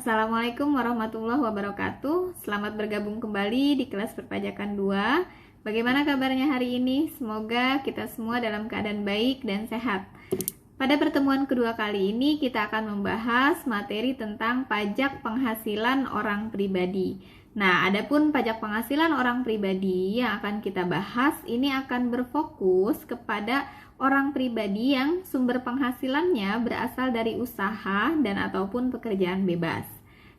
Assalamualaikum warahmatullahi wabarakatuh. Selamat bergabung kembali di kelas perpajakan 2. Bagaimana kabarnya hari ini? Semoga kita semua dalam keadaan baik dan sehat. Pada pertemuan kedua kali ini kita akan membahas materi tentang pajak penghasilan orang pribadi. Nah, adapun pajak penghasilan orang pribadi yang akan kita bahas ini akan berfokus kepada orang pribadi yang sumber penghasilannya berasal dari usaha dan ataupun pekerjaan bebas.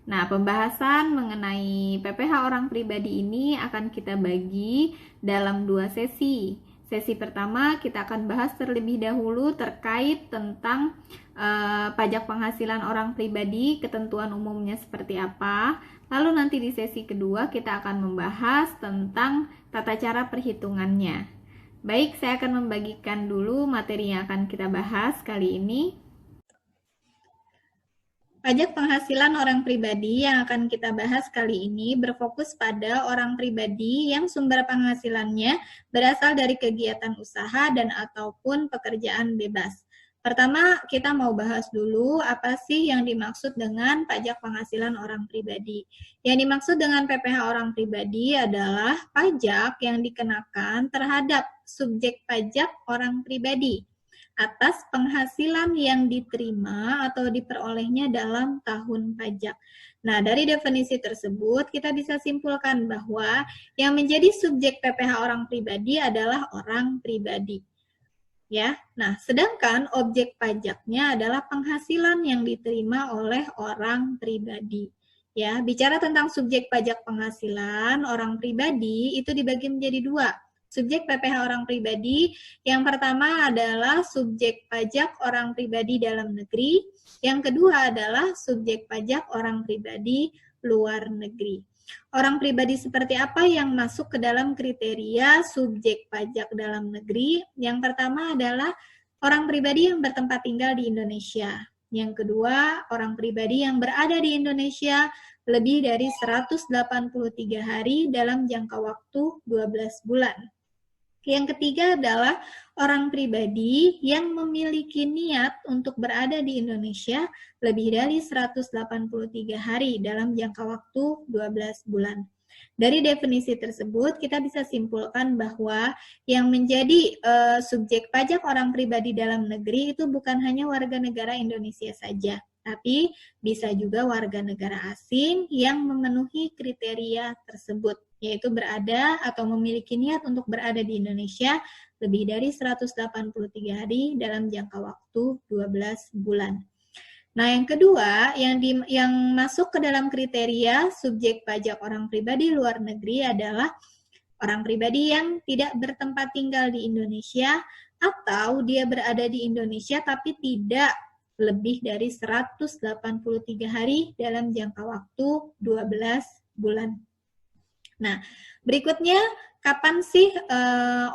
Nah, pembahasan mengenai PPh orang pribadi ini akan kita bagi dalam 2 sesi. Sesi pertama kita akan bahas terlebih dahulu terkait tentang pajak penghasilan orang pribadi, ketentuan umumnya seperti apa. Lalu nanti di sesi kedua kita akan membahas tentang tata cara perhitungannya. Baik, saya akan membagikan dulu materi yang akan kita bahas kali ini. Pajak penghasilan orang pribadi yang akan kita bahas kali ini berfokus pada orang pribadi yang sumber penghasilannya berasal dari kegiatan usaha dan ataupun pekerjaan bebas. Pertama, kita mau bahas dulu apa sih yang dimaksud dengan pajak penghasilan orang pribadi. Yang dimaksud dengan PPh orang pribadi adalah pajak yang dikenakan terhadap subjek pajak orang pribadi atas penghasilan yang diterima atau diperolehnya dalam tahun pajak. Nah, dari definisi tersebut kita bisa simpulkan bahwa yang menjadi subjek PPh orang pribadi adalah orang pribadi. Ya, nah sedangkan objek pajaknya adalah penghasilan yang diterima oleh orang pribadi. Ya, bicara tentang subjek pajak penghasilan orang pribadi itu dibagi menjadi 2. Subjek PPh orang pribadi yang pertama adalah subjek pajak orang pribadi dalam negeri, yang kedua adalah subjek pajak orang pribadi luar negeri. Orang pribadi seperti apa yang masuk ke dalam kriteria subjek pajak dalam negeri? Yang pertama adalah orang pribadi yang bertempat tinggal di Indonesia. Yang kedua, orang pribadi yang berada di Indonesia lebih dari 183 hari dalam jangka waktu 12 bulan. Yang ketiga adalah orang pribadi yang memiliki niat untuk berada di Indonesia lebih dari 183 hari dalam jangka waktu 12 bulan. Dari definisi tersebut, kita bisa simpulkan bahwa yang menjadi subjek pajak orang pribadi dalam negeri itu bukan hanya warga negara Indonesia saja, tapi bisa juga warga negara asing yang memenuhi kriteria tersebut, yaitu berada atau memiliki niat untuk berada di Indonesia lebih dari 183 hari dalam jangka waktu 12 bulan. Nah, yang kedua, yang masuk ke dalam kriteria subjek pajak orang pribadi luar negeri adalah orang pribadi yang tidak bertempat tinggal di Indonesia atau dia berada di Indonesia tapi tidak lebih dari 183 hari dalam jangka waktu 12 bulan. Nah, berikutnya, kapan sih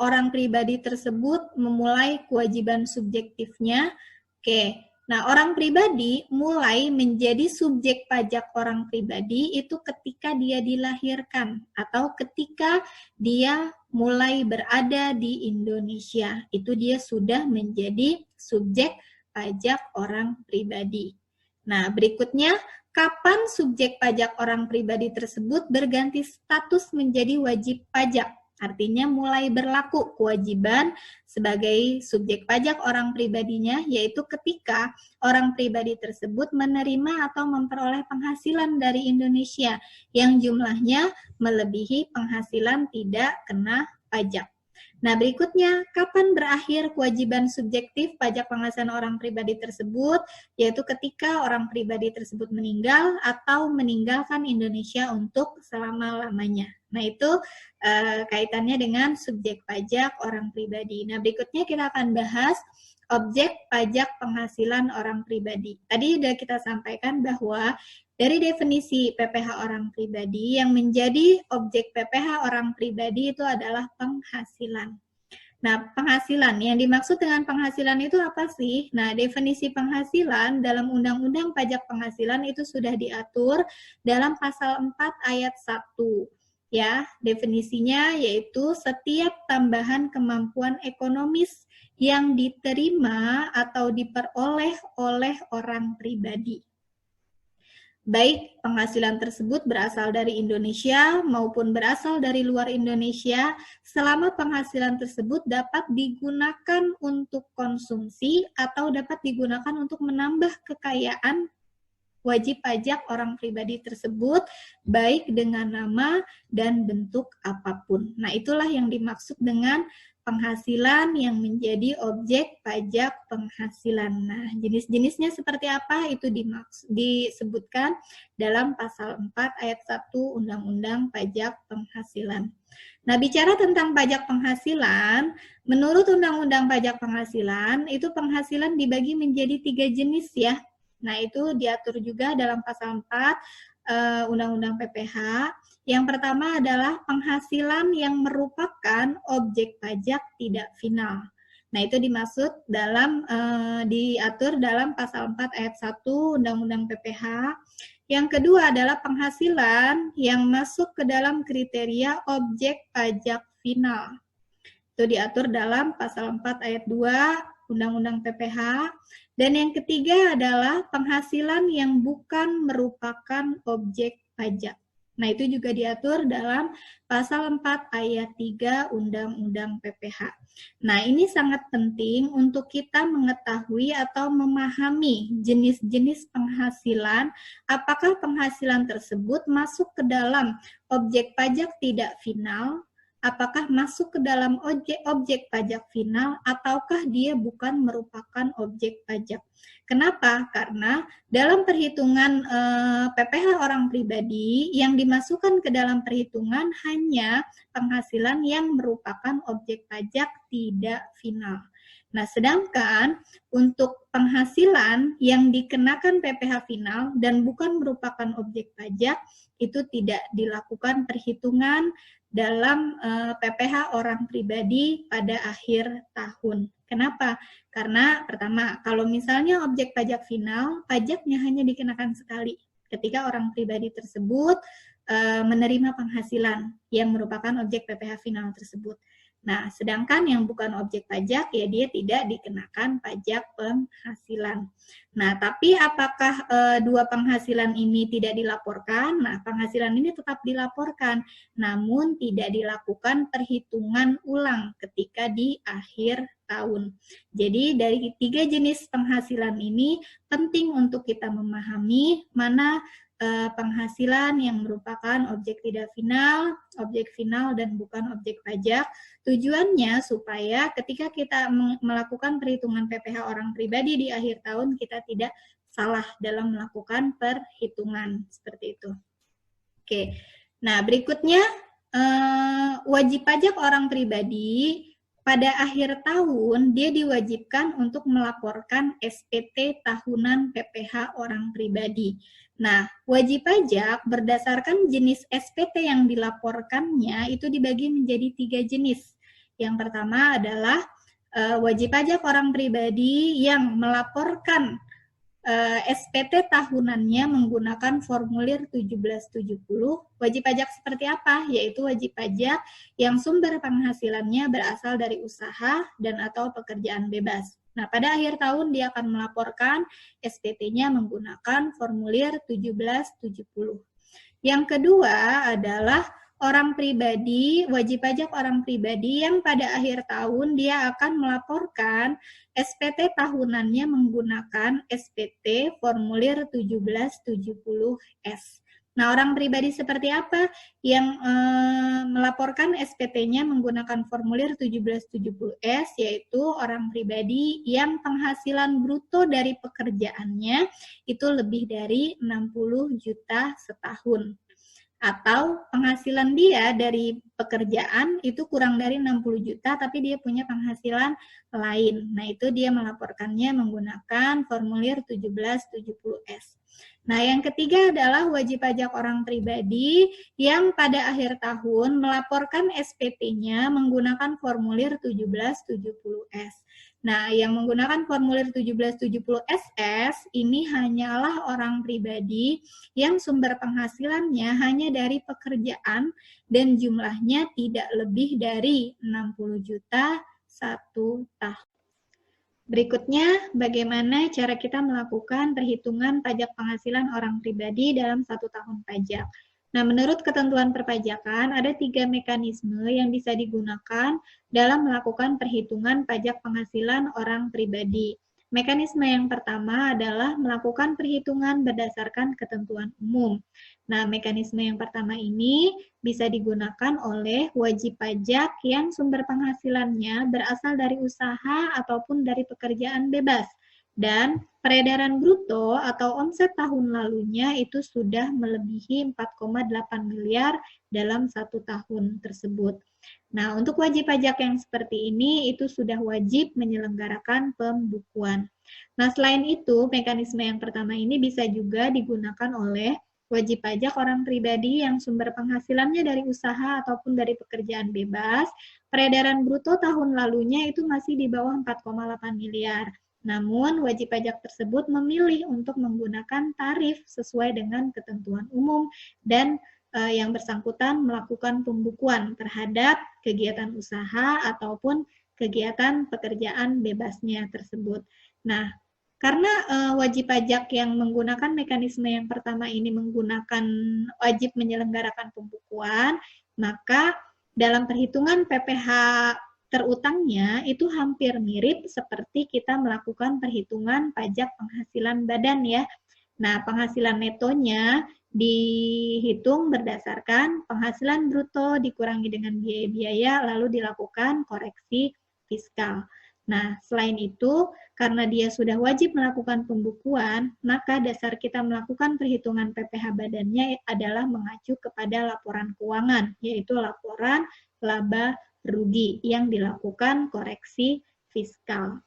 orang pribadi tersebut memulai kewajiban subjektifnya? Oke, nah orang pribadi mulai menjadi subjek pajak orang pribadi itu ketika dia dilahirkan atau ketika dia mulai berada di Indonesia. Itu dia sudah menjadi subjek pajak orang pribadi. Nah, berikutnya, kapan subjek pajak orang pribadi tersebut berganti status menjadi wajib pajak? Artinya mulai berlaku kewajiban sebagai subjek pajak orang pribadinya, yaitu ketika orang pribadi tersebut menerima atau memperoleh penghasilan dari Indonesia yang jumlahnya melebihi penghasilan tidak kena pajak. Nah, berikutnya, kapan berakhir kewajiban subjektif pajak penghasilan orang pribadi tersebut, yaitu ketika orang pribadi tersebut meninggal atau meninggalkan Indonesia untuk selama-lamanya. Nah, itu kaitannya dengan subjek pajak orang pribadi. Nah, berikutnya kita akan bahas objek pajak penghasilan orang pribadi. Tadi sudah kita sampaikan bahwa dari definisi PPh orang pribadi, yang menjadi objek PPh orang pribadi itu adalah penghasilan. Nah, penghasilan, yang dimaksud dengan penghasilan itu apa sih? Nah, definisi penghasilan dalam Undang-Undang Pajak Penghasilan itu sudah diatur dalam pasal 4 ayat 1. Ya, definisinya yaitu setiap tambahan kemampuan ekonomis yang diterima atau diperoleh oleh orang pribadi. baik penghasilan tersebut berasal dari Indonesia maupun berasal dari luar Indonesia, selama penghasilan tersebut dapat digunakan untuk konsumsi atau dapat digunakan untuk menambah kekayaan wajib pajak orang pribadi tersebut, baik dengan nama dan bentuk apapun. Nah, itulah yang dimaksud dengan penghasilan yang menjadi objek pajak penghasilan. Nah, jenis-jenisnya seperti apa itu disebutkan dalam pasal 4 ayat 1 Undang-Undang Pajak Penghasilan. Nah, bicara tentang pajak penghasilan, menurut Undang-Undang Pajak Penghasilan, itu penghasilan dibagi menjadi 3 jenis ya. Nah, itu diatur juga dalam pasal 4 Undang-Undang PPH. Yang pertama adalah penghasilan yang merupakan objek pajak tidak final. Nah, itu dimaksud diatur dalam pasal 4 ayat 1 Undang-Undang PPH. Yang kedua adalah penghasilan yang masuk ke dalam kriteria objek pajak final. Itu diatur dalam pasal 4 ayat 2 Undang-Undang PPH. Dan yang ketiga adalah penghasilan yang bukan merupakan objek pajak. Nah, itu juga diatur dalam pasal 4 ayat 3 Undang-Undang PPH. Nah, ini sangat penting untuk kita mengetahui atau memahami jenis-jenis penghasilan, apakah penghasilan tersebut masuk ke dalam objek pajak tidak final, apakah masuk ke dalam objek pajak final ataukah dia bukan merupakan objek pajak. Kenapa? Karena dalam perhitungan PPH orang pribadi yang dimasukkan ke dalam perhitungan hanya penghasilan yang merupakan objek pajak tidak final. Nah, sedangkan untuk penghasilan yang dikenakan PPH final dan bukan merupakan objek pajak itu tidak dilakukan perhitungan dalam PPH orang pribadi pada akhir tahun. Kenapa? Karena pertama, kalau misalnya objek pajak final, pajaknya hanya dikenakan sekali ketika orang pribadi tersebut menerima penghasilan yang merupakan objek PPH final tersebut. Nah, sedangkan yang bukan objek pajak, ya dia tidak dikenakan pajak penghasilan. Nah, tapi apakah dua penghasilan ini tidak dilaporkan? Nah, penghasilan ini tetap dilaporkan, namun tidak dilakukan perhitungan ulang ketika di akhir tahun. Jadi, dari 3 jenis penghasilan ini penting untuk kita memahami mana penghasilan yang merupakan objek tidak final, objek final, dan bukan objek pajak. Tujuannya supaya ketika kita melakukan perhitungan PPH orang pribadi di akhir tahun, kita tidak salah dalam melakukan perhitungan. Seperti itu. Oke, nah berikutnya wajib pajak orang pribadi pada akhir tahun dia diwajibkan untuk melaporkan SPT tahunan PPH orang pribadi. Nah, wajib pajak berdasarkan jenis SPT yang dilaporkannya itu dibagi menjadi 3 jenis. Yang pertama adalah wajib pajak orang pribadi yang melaporkan SPT tahunannya menggunakan formulir 1770. Wajib pajak seperti apa? Yaitu wajib pajak yang sumber penghasilannya berasal dari usaha dan atau pekerjaan bebas. Nah, pada akhir tahun dia akan melaporkan SPT-nya menggunakan formulir 1770. Yang kedua adalah orang pribadi, wajib pajak orang pribadi yang pada akhir tahun dia akan melaporkan SPT tahunannya menggunakan SPT formulir 1770S. Nah, orang pribadi seperti apa yang melaporkan SPT-nya menggunakan formulir 1770S, yaitu orang pribadi yang penghasilan bruto dari pekerjaannya itu lebih dari 60 juta setahun. Atau penghasilan dia dari pekerjaan itu kurang dari 60 juta, tapi dia punya penghasilan lain. Nah, itu dia melaporkannya menggunakan formulir 1770S. Nah, yang ketiga adalah wajib pajak orang pribadi yang pada akhir tahun melaporkan SPT-nya menggunakan formulir 1770S. Nah, yang menggunakan formulir 1770SS ini hanyalah orang pribadi yang sumber penghasilannya hanya dari pekerjaan dan jumlahnya tidak lebih dari 60 juta satu tahun. Berikutnya, bagaimana cara kita melakukan perhitungan pajak penghasilan orang pribadi dalam 1 tahun pajak. Nah, menurut ketentuan perpajakan, ada 3 mekanisme yang bisa digunakan dalam melakukan perhitungan pajak penghasilan orang pribadi. Mekanisme yang pertama adalah melakukan perhitungan berdasarkan ketentuan umum. Nah, mekanisme yang pertama ini bisa digunakan oleh wajib pajak yang sumber penghasilannya berasal dari usaha ataupun dari pekerjaan bebas. Dan peredaran bruto atau omset tahun lalunya itu sudah melebihi 4,8 miliar dalam 1 tahun tersebut. Nah, untuk wajib pajak yang seperti ini itu sudah wajib menyelenggarakan pembukuan. Nah, selain itu, mekanisme yang pertama ini bisa juga digunakan oleh wajib pajak orang pribadi yang sumber penghasilannya dari usaha ataupun dari pekerjaan bebas. Peredaran bruto tahun lalunya itu masih di bawah 4,8 miliar. Namun, wajib pajak tersebut memilih untuk menggunakan tarif sesuai dengan ketentuan umum dan yang bersangkutan melakukan pembukuan terhadap kegiatan usaha ataupun kegiatan pekerjaan bebasnya tersebut. Nah, karena wajib pajak yang menggunakan mekanisme yang pertama ini menggunakan wajib menyelenggarakan pembukuan, maka dalam perhitungan PPh terutangnya itu hampir mirip seperti kita melakukan perhitungan pajak penghasilan badan ya. Nah, penghasilan netonya dihitung berdasarkan penghasilan bruto dikurangi dengan biaya-biaya lalu dilakukan koreksi fiskal. Nah, selain itu, karena dia sudah wajib melakukan pembukuan, maka dasar kita melakukan perhitungan PPh badannya adalah mengacu kepada laporan keuangan, yaitu laporan laba rugi yang dilakukan koreksi fiskal.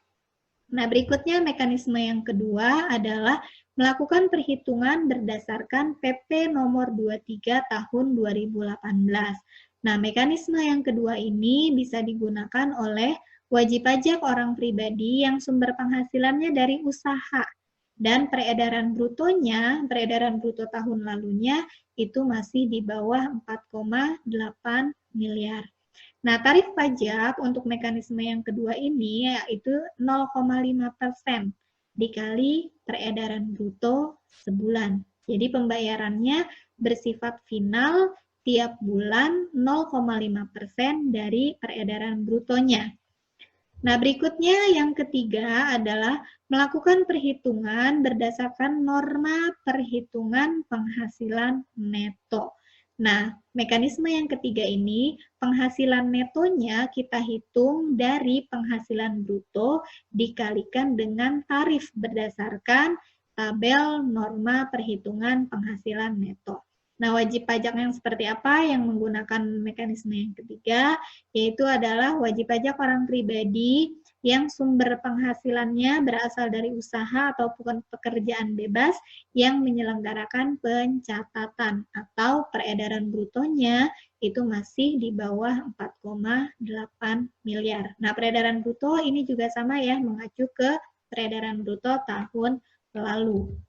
Nah, berikutnya mekanisme yang kedua adalah melakukan perhitungan berdasarkan PP nomor 23 tahun 2018. Nah, mekanisme yang kedua ini bisa digunakan oleh wajib pajak orang pribadi yang sumber penghasilannya dari usaha dan peredaran brutonya, peredaran bruto tahun lalunya itu masih di bawah 4,8 miliar. Nah, tarif pajak untuk mekanisme yang kedua ini yaitu 0,5% dikali peredaran bruto sebulan. Jadi pembayarannya bersifat final tiap bulan 0,5% dari peredaran brutonya. Nah, berikutnya yang ketiga adalah melakukan perhitungan berdasarkan norma perhitungan penghasilan neto. Nah, mekanisme yang ketiga ini, penghasilan netonya kita hitung dari penghasilan bruto dikalikan dengan tarif berdasarkan tabel norma perhitungan penghasilan neto. Nah, wajib pajak yang seperti apa yang menggunakan mekanisme yang ketiga, yaitu adalah wajib pajak orang pribadi yang sumber penghasilannya berasal dari usaha ataupun pekerjaan bebas yang menyelenggarakan pencatatan atau peredaran brutonya itu masih di bawah 4,8 miliar. Nah, peredaran bruto ini juga sama ya, mengacu ke peredaran bruto tahun lalu.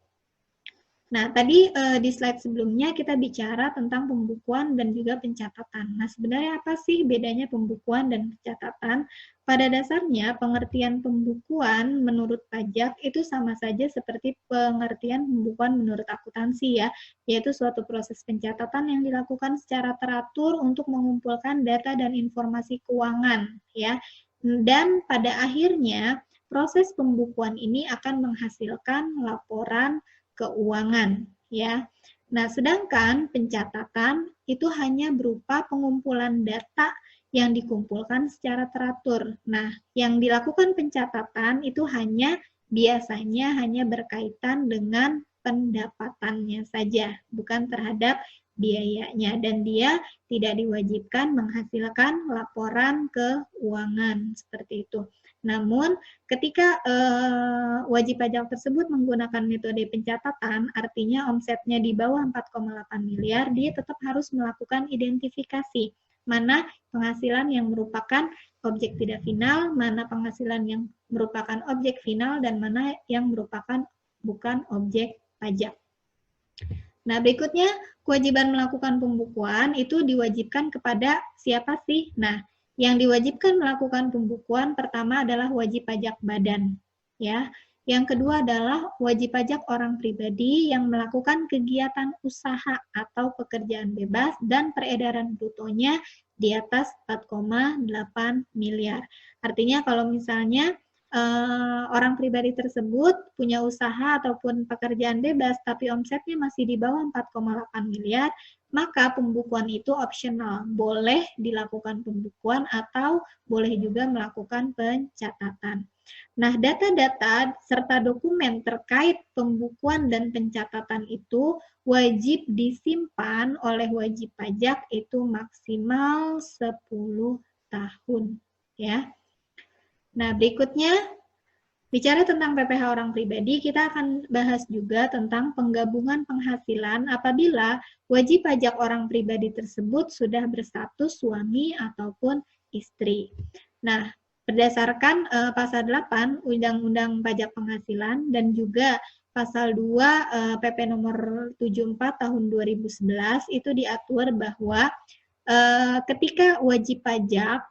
Nah, tadi di slide sebelumnya kita bicara tentang pembukuan dan juga pencatatan. Nah, sebenarnya apa sih bedanya pembukuan dan pencatatan? Pada dasarnya, pengertian pembukuan menurut pajak itu sama saja seperti pengertian pembukuan menurut akuntansi ya, yaitu suatu proses pencatatan yang dilakukan secara teratur untuk mengumpulkan data dan informasi keuangan ya. Dan pada akhirnya, proses pembukuan ini akan menghasilkan laporan keuangan ya. Nah, sedangkan pencatatan itu hanya berupa pengumpulan data yang dikumpulkan secara teratur. Nah, yang dilakukan pencatatan itu biasanya hanya berkaitan dengan pendapatannya saja, bukan terhadap biayanya, dan dia tidak diwajibkan menghasilkan laporan keuangan seperti itu. Namun, ketika wajib pajak tersebut menggunakan metode pencatatan, artinya omsetnya di bawah 4,8 miliar, dia tetap harus melakukan identifikasi mana penghasilan yang merupakan objek tidak final, mana penghasilan yang merupakan objek final, dan mana yang merupakan bukan objek pajak. Nah, berikutnya kewajiban melakukan pembukuan itu diwajibkan kepada siapa sih? Nah, yang diwajibkan melakukan pembukuan pertama adalah wajib pajak badan ya. Yang kedua adalah wajib pajak orang pribadi yang melakukan kegiatan usaha atau pekerjaan bebas dan peredaran brutonya di atas 4,8 miliar. Artinya kalau misalnya orang pribadi tersebut punya usaha ataupun pekerjaan bebas tapi omsetnya masih di bawah 4,8 miliar, maka pembukuan itu opsional. Boleh dilakukan pembukuan atau boleh juga melakukan pencatatan. Nah, data-data serta dokumen terkait pembukuan dan pencatatan itu wajib disimpan oleh wajib pajak itu maksimal 10 tahun, ya. Nah, berikutnya bicara tentang PPh orang pribadi, kita akan bahas juga tentang penggabungan penghasilan apabila wajib pajak orang pribadi tersebut sudah berstatus suami ataupun istri. Nah, berdasarkan pasal 8 Undang-Undang Pajak Penghasilan dan juga pasal 2 PP nomor 74 tahun 2011 itu diatur bahwa ketika wajib pajak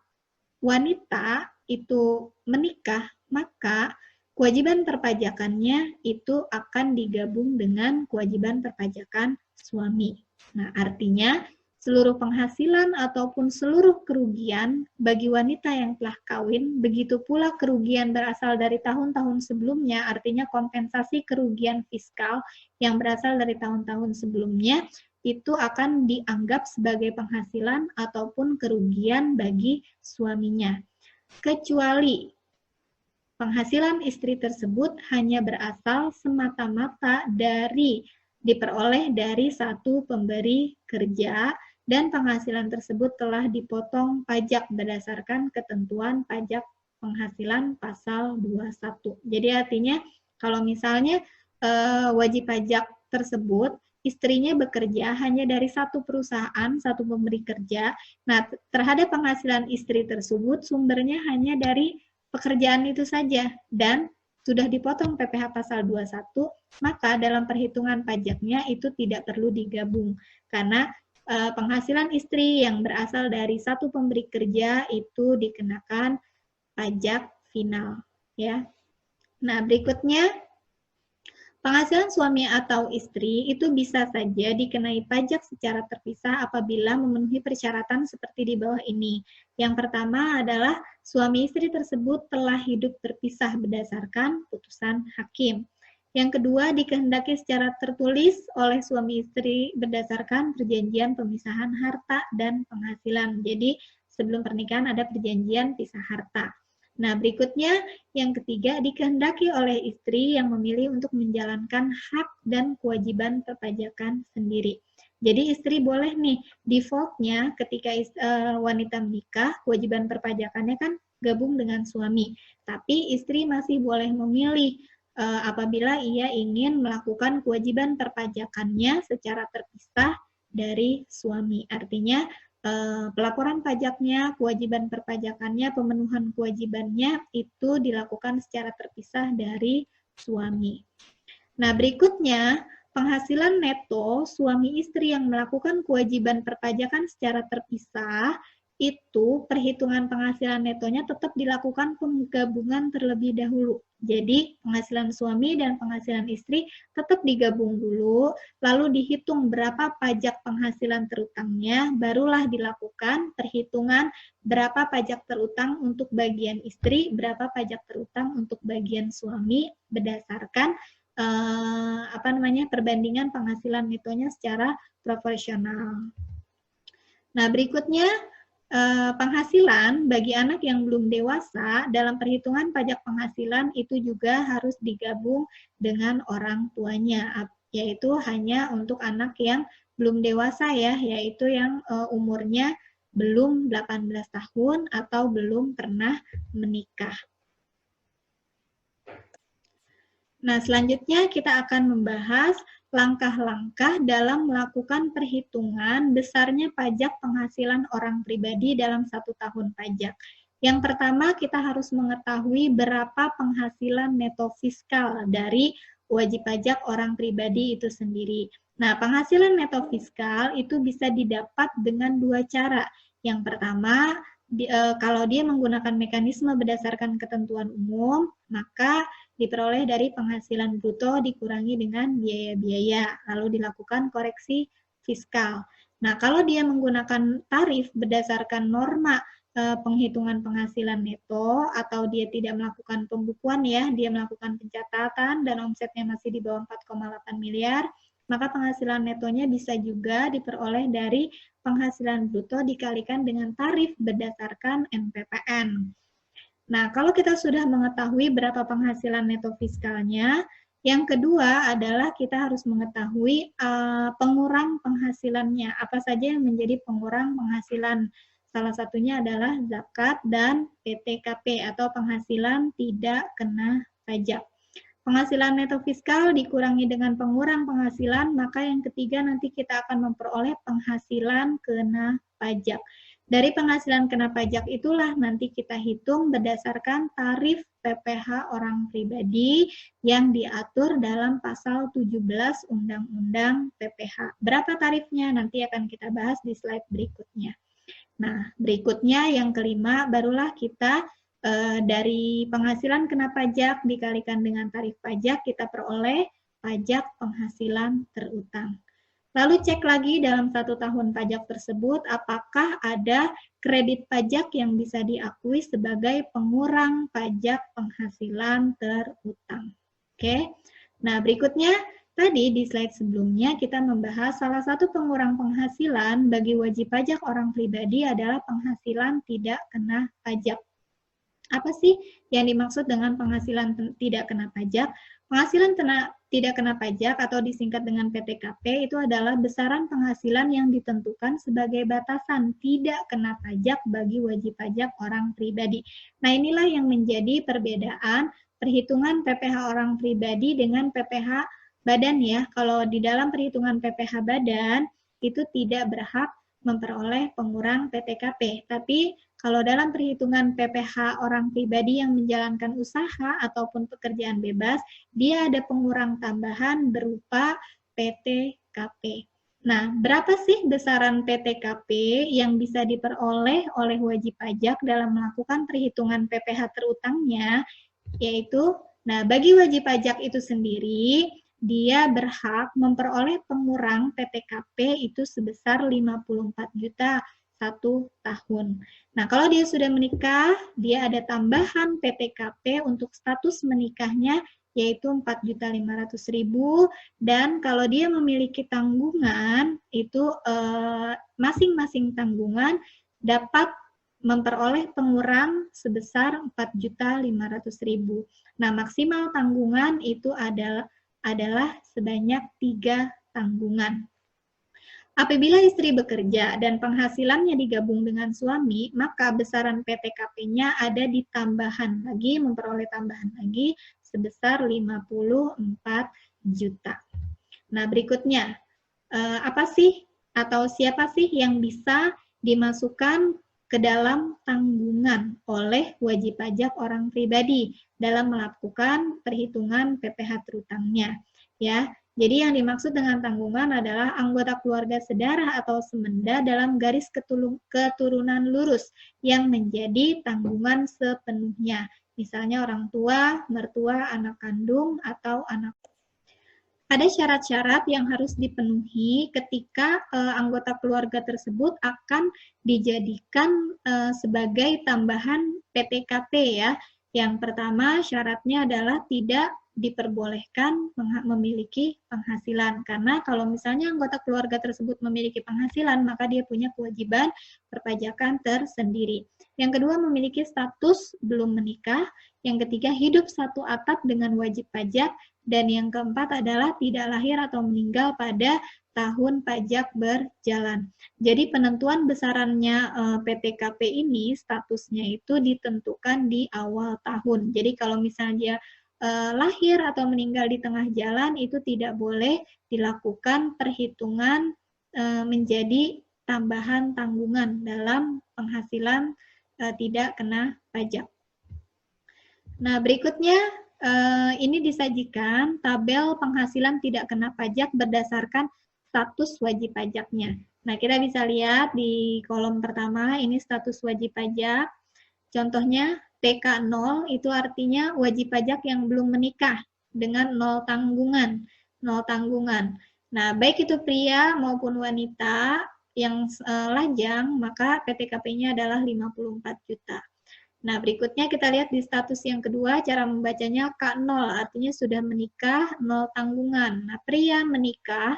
wanita itu menikah, maka kewajiban perpajakannya itu akan digabung dengan kewajiban perpajakan suami. Nah, artinya seluruh penghasilan ataupun seluruh kerugian bagi wanita yang telah kawin, begitu pula kerugian berasal dari tahun-tahun sebelumnya, artinya kompensasi kerugian fiskal yang berasal dari tahun-tahun sebelumnya, itu akan dianggap sebagai penghasilan ataupun kerugian bagi suaminya. Kecuali penghasilan istri tersebut hanya berasal semata-mata diperoleh dari satu pemberi kerja dan penghasilan tersebut telah dipotong pajak berdasarkan ketentuan pajak penghasilan pasal 21. Jadi artinya kalau misalnya wajib pajak tersebut istrinya bekerja hanya dari satu perusahaan, satu pemberi kerja. Nah, terhadap penghasilan istri tersebut sumbernya hanya dari pekerjaan itu saja dan sudah dipotong PPh pasal 21, maka dalam perhitungan pajaknya itu tidak perlu digabung karena penghasilan istri yang berasal dari satu pemberi kerja itu dikenakan pajak final, ya. Nah, berikutnya penghasilan suami atau istri itu bisa saja dikenai pajak secara terpisah apabila memenuhi persyaratan seperti di bawah ini. Yang pertama adalah suami istri tersebut telah hidup terpisah berdasarkan putusan hakim. Yang kedua, dikehendaki secara tertulis oleh suami istri berdasarkan perjanjian pemisahan harta dan penghasilan. Jadi, sebelum pernikahan ada perjanjian pisah harta. Nah, berikutnya yang ketiga, dikehendaki oleh istri yang memilih untuk menjalankan hak dan kewajiban perpajakan sendiri. Jadi istri boleh nih, defaultnya ketika wanita menikah, kewajiban perpajakannya kan gabung dengan suami. Tapi istri masih boleh memilih apabila ia ingin melakukan kewajiban perpajakannya secara terpisah dari suami. Artinya pelaporan pajaknya, kewajiban perpajakannya, pemenuhan kewajibannya itu dilakukan secara terpisah dari suami. Nah, berikutnya penghasilan neto suami istri yang melakukan kewajiban perpajakan secara terpisah itu perhitungan penghasilan netonya tetap dilakukan penggabungan terlebih dahulu. Jadi penghasilan suami dan penghasilan istri tetap digabung dulu, lalu dihitung berapa pajak penghasilan terutangnya, barulah dilakukan perhitungan berapa pajak terutang untuk bagian istri, berapa pajak terutang untuk bagian suami berdasarkan perbandingan penghasilan netonya secara proporsional. Nah, berikutnya penghasilan bagi anak yang belum dewasa dalam perhitungan pajak penghasilan itu juga harus digabung dengan orang tuanya, yaitu hanya untuk anak yang belum dewasa ya, yaitu yang umurnya belum 18 tahun atau belum pernah menikah. Nah, selanjutnya kita akan membahas langkah-langkah dalam melakukan perhitungan besarnya pajak penghasilan orang pribadi dalam 1 tahun pajak. Yang pertama, kita harus mengetahui berapa penghasilan neto fiskal dari wajib pajak orang pribadi itu sendiri. Nah, penghasilan neto fiskal itu bisa didapat dengan 2 cara. Yang pertama, kalau dia menggunakan mekanisme berdasarkan ketentuan umum, maka diperoleh dari penghasilan bruto dikurangi dengan biaya-biaya, lalu dilakukan koreksi fiskal. Nah, kalau dia menggunakan tarif berdasarkan norma penghitungan penghasilan neto atau dia tidak melakukan pembukuan ya, dia melakukan pencatatan dan omsetnya masih di bawah 4,8 miliar, maka penghasilan netonya bisa juga diperoleh dari penghasilan bruto dikalikan dengan tarif berdasarkan NPPN. Nah, kalau kita sudah mengetahui berapa penghasilan neto fiskalnya, yang kedua adalah kita harus mengetahui pengurang penghasilannya. Apa saja yang menjadi pengurang penghasilan? Salah satunya adalah zakat dan PTKP atau penghasilan tidak kena pajak. Penghasilan neto fiskal dikurangi dengan pengurang penghasilan, maka yang ketiga nanti kita akan memperoleh penghasilan kena pajak. Dari penghasilan kena pajak itulah nanti kita hitung berdasarkan tarif PPh orang pribadi yang diatur dalam pasal 17 Undang-Undang PPh. Berapa tarifnya? Nanti akan kita bahas di slide berikutnya. Nah, berikutnya yang kelima, barulah kita dari penghasilan kena pajak dikalikan dengan tarif pajak, kita peroleh pajak penghasilan terutang. Lalu cek lagi dalam 1 tahun pajak tersebut, apakah ada kredit pajak yang bisa diakui sebagai pengurang pajak penghasilan terutang. Oke, nah berikutnya, tadi di slide sebelumnya kita membahas salah satu pengurang penghasilan bagi wajib pajak orang pribadi adalah penghasilan tidak kena pajak. Apa sih yang dimaksud dengan penghasilan tidak kena pajak? Penghasilan tidak kena pajak atau disingkat dengan PTKP itu adalah besaran penghasilan yang ditentukan sebagai batasan tidak kena pajak bagi wajib pajak orang pribadi. Nah, inilah yang menjadi perbedaan perhitungan PPh orang pribadi dengan PPh badan ya. Kalau di dalam perhitungan PPh badan itu tidak berhak memperoleh pengurang PTKP. Tapi kalau dalam perhitungan PPh orang pribadi yang menjalankan usaha ataupun pekerjaan bebas, dia ada pengurang tambahan berupa PTKP. Nah, berapa sih besaran PTKP yang bisa diperoleh oleh wajib pajak dalam melakukan perhitungan PPh terutangnya? Yaitu, nah bagi wajib pajak itu sendiri, dia berhak memperoleh pengurang PTKP itu sebesar 54 juta 1 tahun. Nah, kalau dia sudah menikah, dia ada tambahan PTKP untuk status menikahnya yaitu 4.500.000 dan kalau dia memiliki tanggungan itu masing-masing tanggungan dapat memperoleh pengurang sebesar 4.500.000. Nah, maksimal tanggungan itu adalah sebanyak 3 tanggungan. Apabila istri bekerja dan penghasilannya digabung dengan suami, maka besaran PTKP-nya ada di tambahan lagi, memperoleh tambahan lagi sebesar 54 juta. Nah, berikutnya, apa sih atau siapa sih yang bisa dimasukkan ke dalam tanggungan oleh wajib pajak orang pribadi dalam melakukan perhitungan PPh terutangnya? Ya, jadi yang dimaksud dengan tanggungan adalah anggota keluarga sedarah atau semenda dalam garis keturunan lurus yang menjadi tanggungan sepenuhnya. Misalnya orang tua, mertua, anak kandung, atau anak. Ada syarat-syarat yang harus dipenuhi ketika anggota keluarga tersebut akan dijadikan sebagai tambahan PTKP ya. Yang pertama syaratnya adalah tidak diperbolehkan memiliki penghasilan. Karena kalau misalnya anggota keluarga tersebut memiliki penghasilan, maka dia punya kewajiban perpajakan tersendiri. Yang kedua, memiliki status belum menikah. Yang ketiga, hidup satu atap dengan wajib pajak. Dan yang keempat adalah tidak lahir atau meninggal pada tahun pajak berjalan. Jadi penentuan besarannya PTKP ini, statusnya itu ditentukan di awal tahun. Jadi kalau misalnya dia lahir atau meninggal di tengah jalan itu tidak boleh dilakukan perhitungan menjadi tambahan tanggungan dalam penghasilan tidak kena pajak. Nah, berikutnya ini disajikan tabel penghasilan tidak kena pajak berdasarkan status wajib pajaknya. Nah, kita bisa lihat di kolom pertama ini status wajib pajak. Contohnya TK 0 itu artinya wajib pajak yang belum menikah dengan 0 tanggungan. 0 tanggungan. Nah, baik itu pria maupun wanita yang lajang, maka PTKP-nya adalah 54 juta. Nah, berikutnya kita lihat di status yang kedua, cara membacanya K0, artinya sudah menikah, 0 tanggungan. Nah, pria menikah,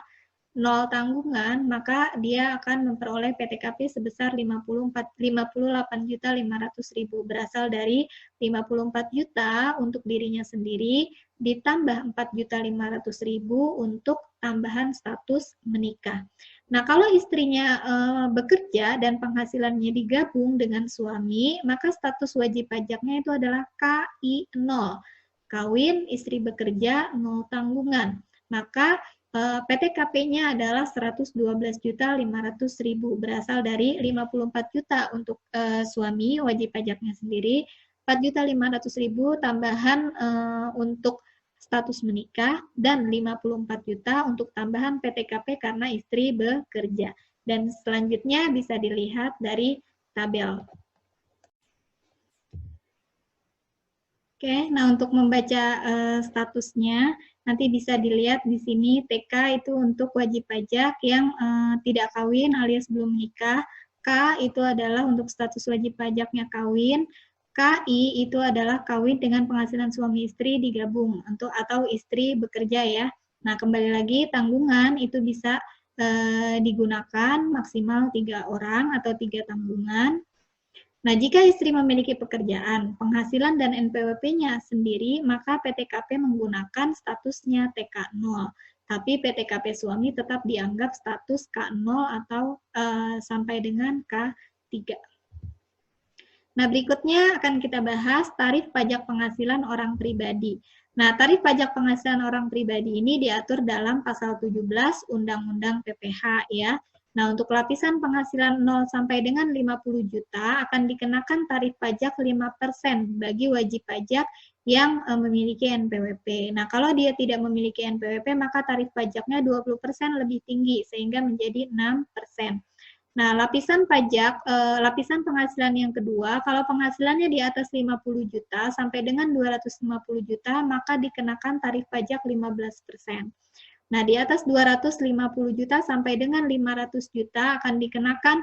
0 tanggungan, maka dia akan memperoleh PTKP sebesar 58.500.000 berasal dari 54 juta untuk dirinya sendiri ditambah 4.500.000 untuk tambahan status menikah. Nah, kalau istrinya bekerja dan penghasilannya digabung dengan suami, maka status wajib pajaknya itu adalah KI 0. Kawin, istri bekerja, 0 tanggungan. Maka PTKP-nya adalah 112.500.000 berasal dari 54 juta untuk suami wajib pajaknya sendiri, 4.500.000 tambahan untuk status menikah, dan 54 juta untuk tambahan PTKP karena istri bekerja. Dan selanjutnya bisa dilihat dari tabel. Oke, nah untuk membaca statusnya, nanti bisa dilihat di sini TK itu untuk wajib pajak yang tidak kawin alias belum menikah. K itu adalah untuk status wajib pajaknya kawin. KI itu adalah kawin dengan penghasilan suami istri digabung atau istri bekerja ya. Nah, kembali lagi tanggungan itu bisa digunakan maksimal 3 orang atau 3 tanggungan. Nah, jika istri memiliki pekerjaan, penghasilan dan NPWP-nya sendiri, maka PTKP menggunakan statusnya TK 0. Tapi PTKP suami tetap dianggap status K0 atau sampai dengan K3. Nah, berikutnya akan kita bahas tarif pajak penghasilan orang pribadi. Nah, tarif pajak penghasilan orang pribadi ini diatur dalam pasal 17 Undang-Undang PPH ya. Nah, untuk lapisan penghasilan 0 sampai dengan 50 juta akan dikenakan tarif pajak 5% bagi wajib pajak yang memiliki NPWP. Nah, kalau dia tidak memiliki NPWP, maka tarif pajaknya 20% lebih tinggi, sehingga menjadi 6%. Nah, lapisan pajak, lapisan penghasilan yang kedua, kalau penghasilannya di atas 50 juta sampai dengan 250 juta, maka dikenakan tarif pajak 15%. Nah, di atas 250 juta sampai dengan 500 juta akan dikenakan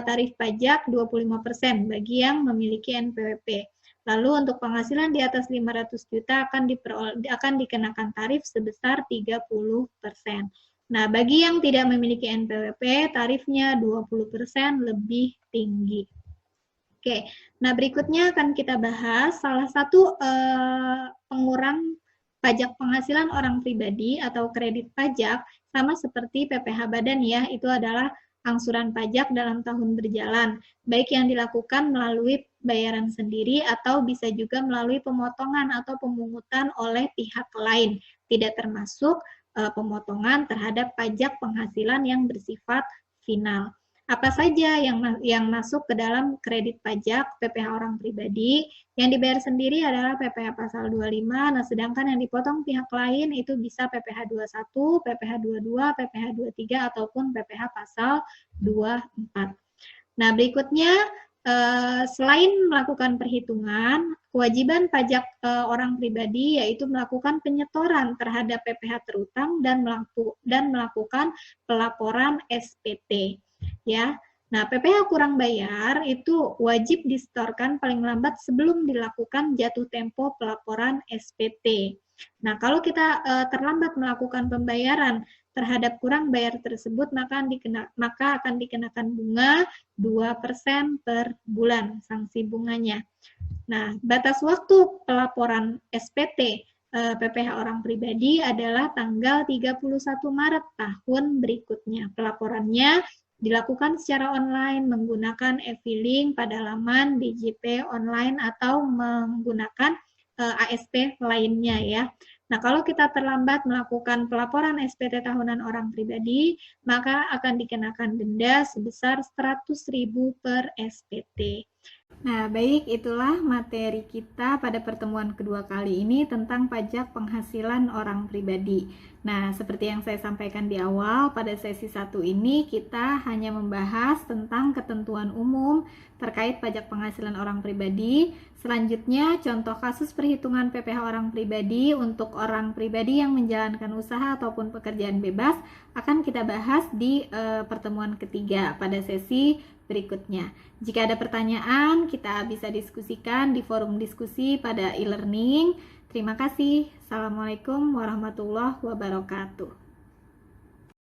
tarif pajak 25% bagi yang memiliki NPWP. Lalu untuk penghasilan di atas 500 juta akan dikenakan tarif sebesar 30%. Nah, bagi yang tidak memiliki NPWP, tarifnya 20% lebih tinggi. Oke, nah berikutnya akan kita bahas salah satu pengurang pajak penghasilan orang pribadi atau kredit pajak sama seperti PPh Badan ya, itu adalah angsuran pajak dalam tahun berjalan, baik yang dilakukan melalui bayaran sendiri atau bisa juga melalui pemotongan atau pemungutan oleh pihak lain, tidak termasuk pemotongan terhadap pajak penghasilan yang bersifat final. Apa saja yang masuk ke dalam kredit pajak PPh orang pribadi? Yang dibayar sendiri adalah PPh pasal 25, nah sedangkan yang dipotong pihak lain itu bisa PPh 21, PPh 22, PPh 23, ataupun PPh pasal 24. Nah, berikutnya selain melakukan perhitungan, kewajiban pajak orang pribadi yaitu melakukan penyetoran terhadap PPh terutang dan melakukan pelaporan SPT. Ya, nah PPh kurang bayar itu wajib disetorkan paling lambat sebelum dilakukan jatuh tempo pelaporan SPT. Nah, kalau kita terlambat melakukan pembayaran terhadap kurang bayar tersebut, maka akan dikenakan bunga 2% per bulan sanksi bunganya. Nah, batas waktu pelaporan SPT PPh orang pribadi adalah tanggal 31 Maret tahun berikutnya. Pelaporannya dilakukan secara online menggunakan e-filing pada laman DJP online atau menggunakan ASP lainnya ya. Nah, kalau kita terlambat melakukan pelaporan SPT tahunan orang pribadi, maka akan dikenakan denda sebesar 100.000 per SPT. Nah, baik, itulah materi kita pada pertemuan kedua kali ini tentang pajak penghasilan orang pribadi. Nah, seperti yang saya sampaikan di awal, pada sesi 1 ini kita hanya membahas tentang ketentuan umum terkait pajak penghasilan orang pribadi. Selanjutnya, contoh kasus perhitungan PPh orang pribadi untuk orang pribadi yang menjalankan usaha ataupun pekerjaan bebas akan kita bahas di pertemuan ketiga pada sesi berikutnya. Jika ada pertanyaan, kita bisa diskusikan di forum diskusi pada e-learning. Terima kasih. Assalamualaikum warahmatullahi wabarakatuh.